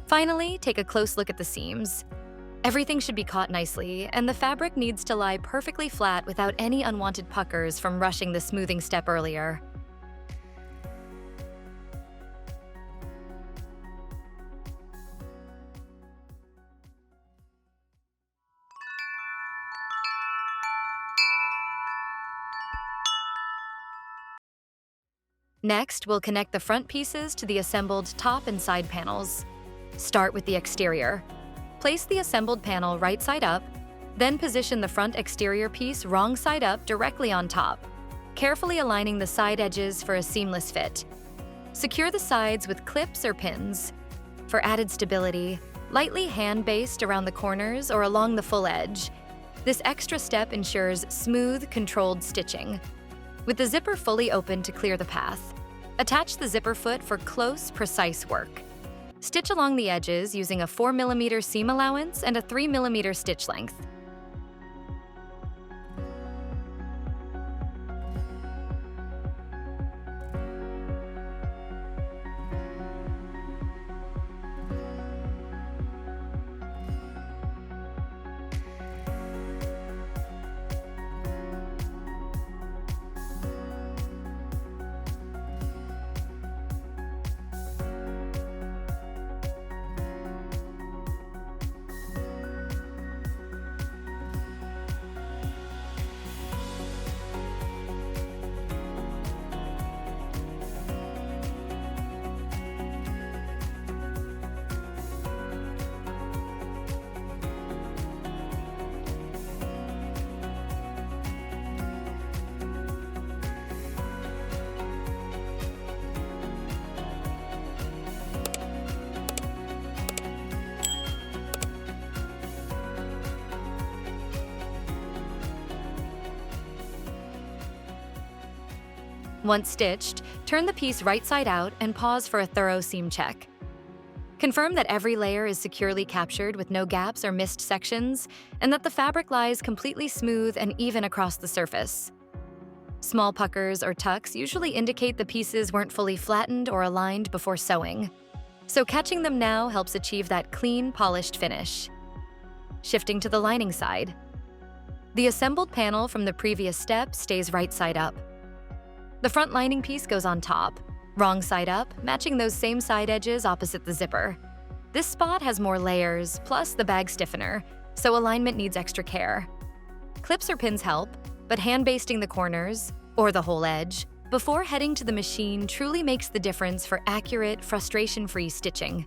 Finally, take a close look at the seams. Everything should be caught nicely, and the fabric needs to lie perfectly flat without any unwanted puckers from rushing the smoothing step earlier. Next, we'll connect the front pieces to the assembled top and side panels. Start with the exterior. Place the assembled panel right side up, then position the front exterior piece wrong side up directly on top, carefully aligning the side edges for a seamless fit. Secure the sides with clips or pins. For added stability, lightly hand-baste around the corners or along the full edge. This extra step ensures smooth, controlled stitching. With the zipper fully open to clear the path, attach the zipper foot for close, precise work. Stitch along the edges using a 4mm seam allowance and a 3mm stitch length. Once stitched, turn the piece right side out and pause for a thorough seam check. Confirm that every layer is securely captured with no gaps or missed sections, and that the fabric lies completely smooth and even across the surface. Small puckers or tucks usually indicate the pieces weren't fully flattened or aligned before sewing, so catching them now helps achieve that clean, polished finish. Shifting to the lining side. The assembled panel from the previous step stays right side up. The front lining piece goes on top, wrong side up, matching those same side edges opposite the zipper. This spot has more layers, plus the bag stiffener, so alignment needs extra care. Clips or pins help, but hand basting the corners, or the whole edge, before heading to the machine truly makes the difference for accurate, frustration-free stitching.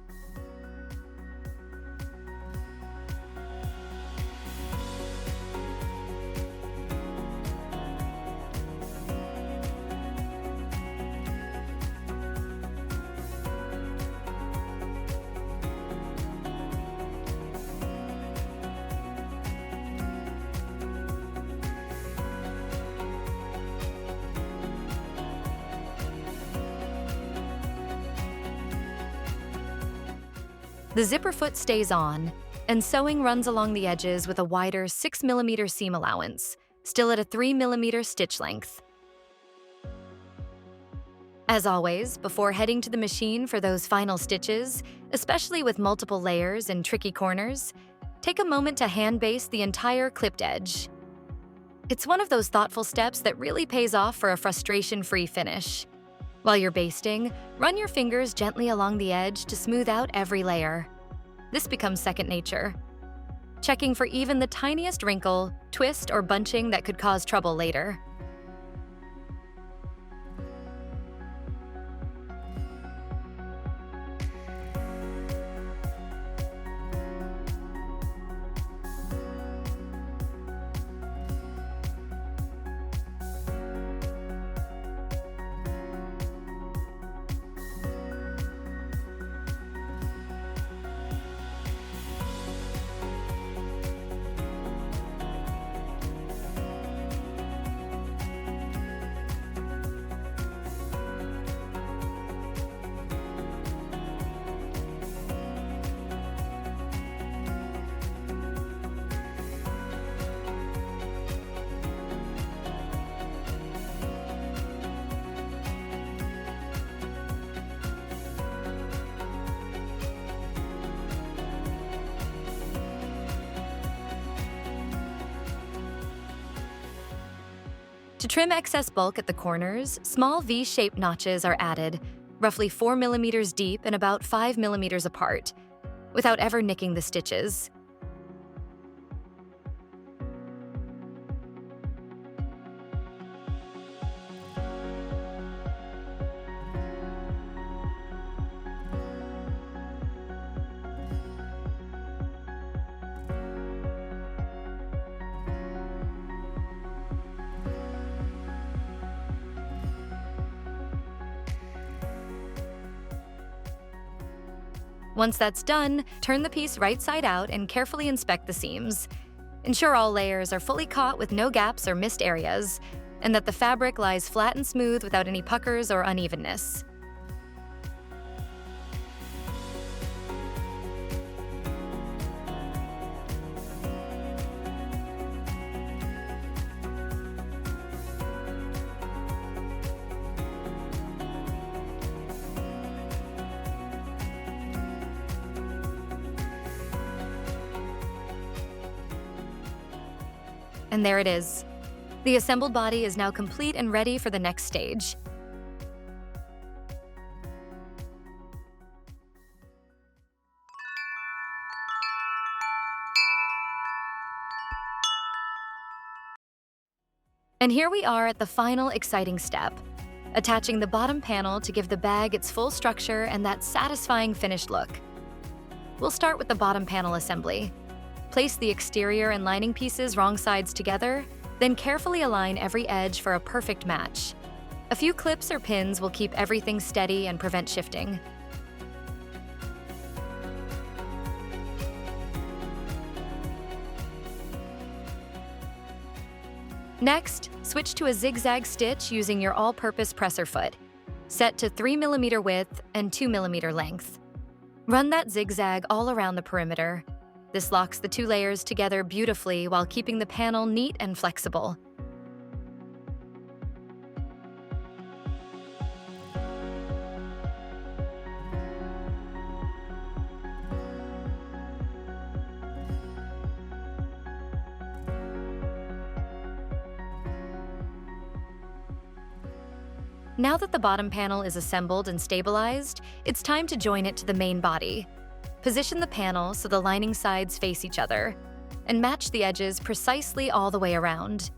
The zipper foot stays on, and sewing runs along the edges with a wider 6mm seam allowance, still at a 3mm stitch length. As always, before heading to the machine for those final stitches, especially with multiple layers and tricky corners, take a moment to hand baste the entire clipped edge. It's one of those thoughtful steps that really pays off for a frustration-free finish. While you're basting, run your fingers gently along the edge to smooth out every layer. This becomes second nature, checking for even the tiniest wrinkle, twist, or bunching that could cause trouble later. To trim excess bulk at the corners, small V-shaped notches are added, roughly 4mm deep and about 5mm apart, without ever nicking the stitches. Once that's done, turn the piece right side out and carefully inspect the seams. Ensure all layers are fully caught with no gaps or missed areas, and that the fabric lies flat and smooth without any puckers or unevenness. And there it is. The assembled body is now complete and ready for the next stage. And here we are at the final exciting step, attaching the bottom panel to give the bag its full structure and that satisfying finished look. We'll start with the bottom panel assembly. Place the exterior and lining pieces wrong sides together, then carefully align every edge for a perfect match. A few clips or pins will keep everything steady and prevent shifting. Next, switch to a zigzag stitch using your all-purpose presser foot, set to 3mm width and 2mm length. Run that zigzag all around the perimeter. This locks the two layers together beautifully while keeping the panel neat and flexible. Now that the bottom panel is assembled and stabilized, it's time to join it to the main body. Position the panel so the lining sides face each other, and match the edges precisely all the way around.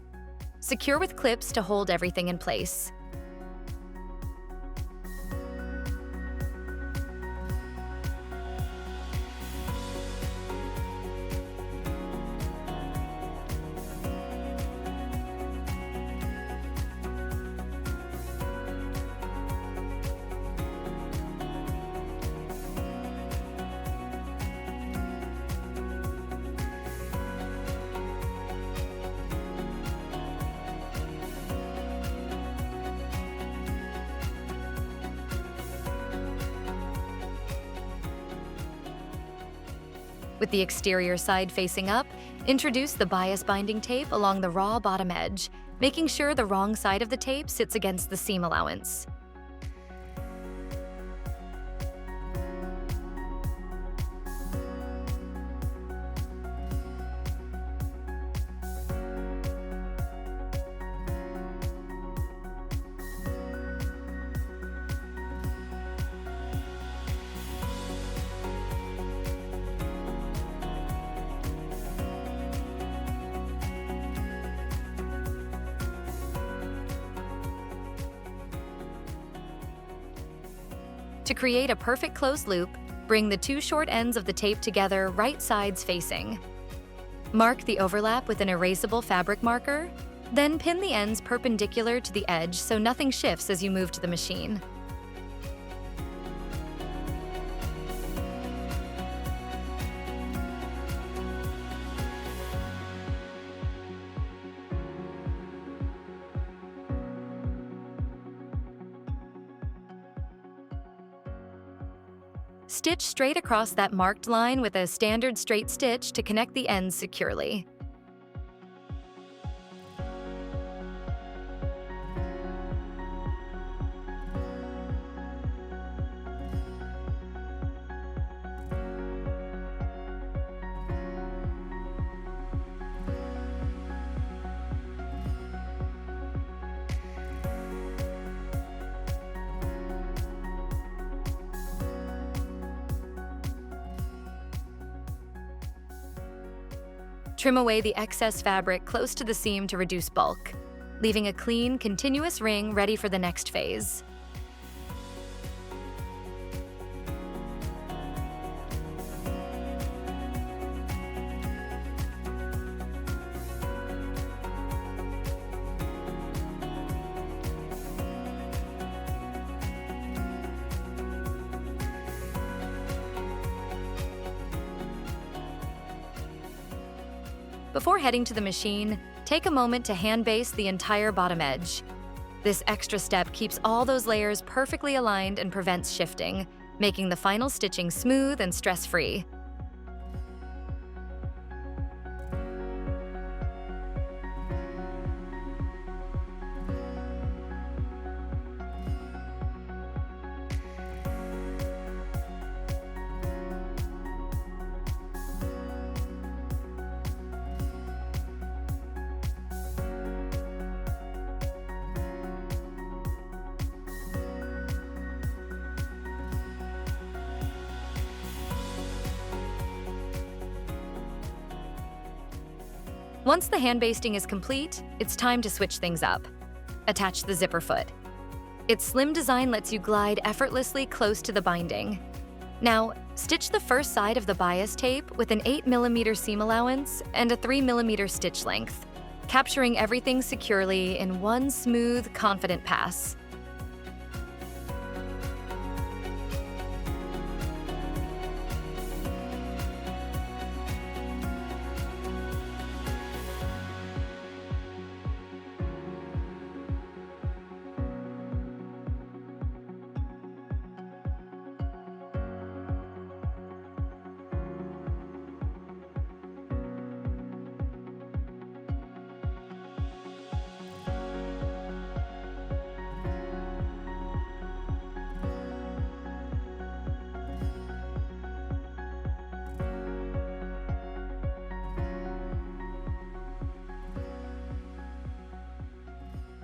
Secure with clips to hold everything in place. With the exterior side facing up, introduce the bias binding tape along the raw bottom edge, making sure the wrong side of the tape sits against the seam allowance. To create a perfect closed loop, bring the two short ends of the tape together right sides facing. Mark the overlap with an erasable fabric marker, then pin the ends perpendicular to the edge so nothing shifts as you move to the machine. Stitch straight across that marked line with a standard straight stitch to connect the ends securely. Trim away the excess fabric close to the seam to reduce bulk, leaving a clean, continuous ring ready for the next phase. Before heading to the machine, take a moment to hand baste the entire bottom edge. This extra step keeps all those layers perfectly aligned and prevents shifting, making the final stitching smooth and stress-free. Once the hand basting is complete, it's time to switch things up. Attach the zipper foot. Its slim design lets you glide effortlessly close to the binding. Now, stitch the first side of the bias tape with an 8mm seam allowance and a 3mm stitch length, capturing everything securely in one smooth, confident pass.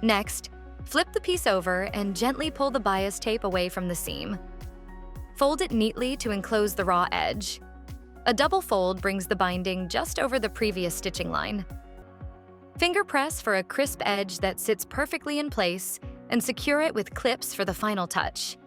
Next, flip the piece over and gently pull the bias tape away from the seam. Fold it neatly to enclose the raw edge. A double fold brings the binding just over the previous stitching line. Finger press for a crisp edge that sits perfectly in place and secure it with clips for the final touch.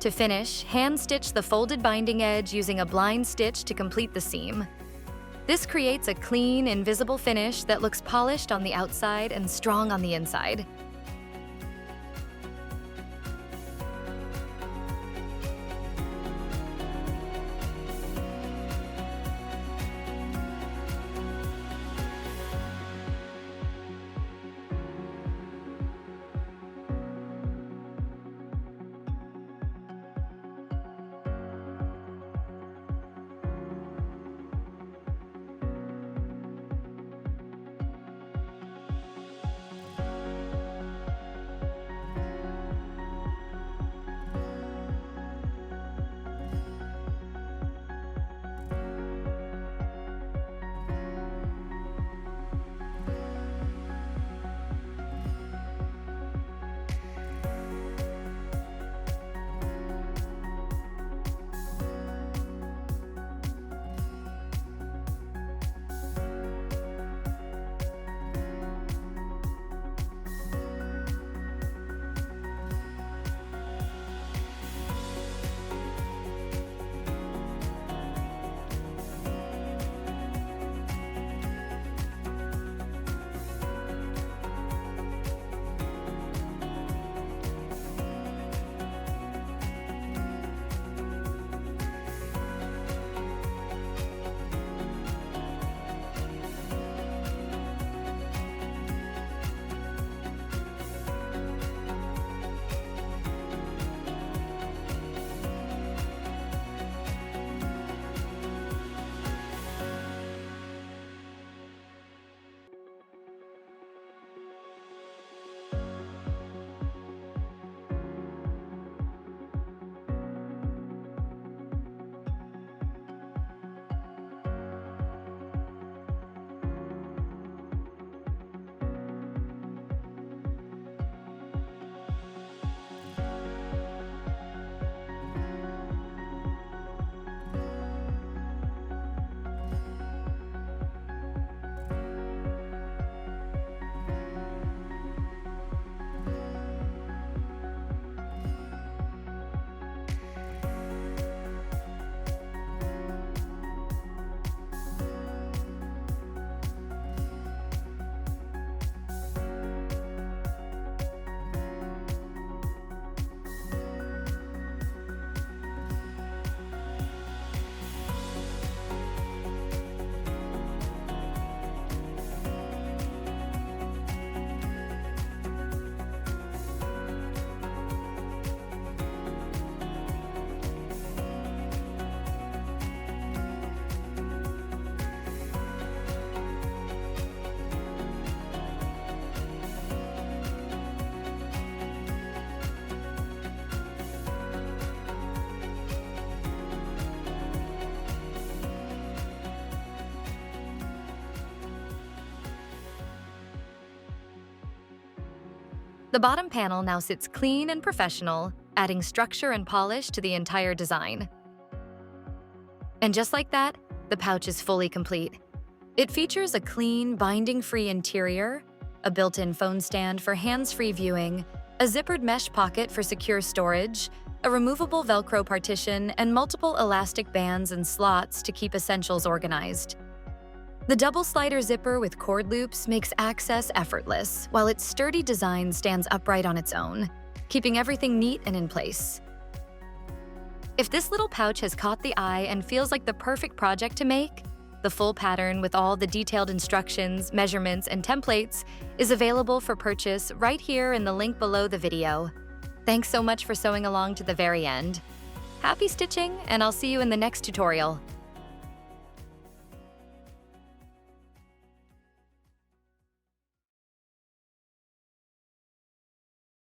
To finish, hand-stitch the folded binding edge using a blind stitch to complete the seam. This creates a clean, invisible finish that looks polished on the outside and strong on the inside. The bottom panel now sits clean and professional, adding structure and polish to the entire design. And just like that, the pouch is fully complete. It features a clean, binding-free interior, a built-in phone stand for hands-free viewing, a zippered mesh pocket for secure storage, a removable Velcro partition, and multiple elastic bands and slots to keep essentials organized. The double slider zipper with cord loops makes access effortless, while its sturdy design stands upright on its own, keeping everything neat and in place. If this little pouch has caught the eye and feels like the perfect project to make, The full pattern with all the detailed instructions, measurements, and templates is available for purchase right here in the link below the video. Thanks so much for sewing along to the very end. Happy stitching, and I'll see you in the next tutorial.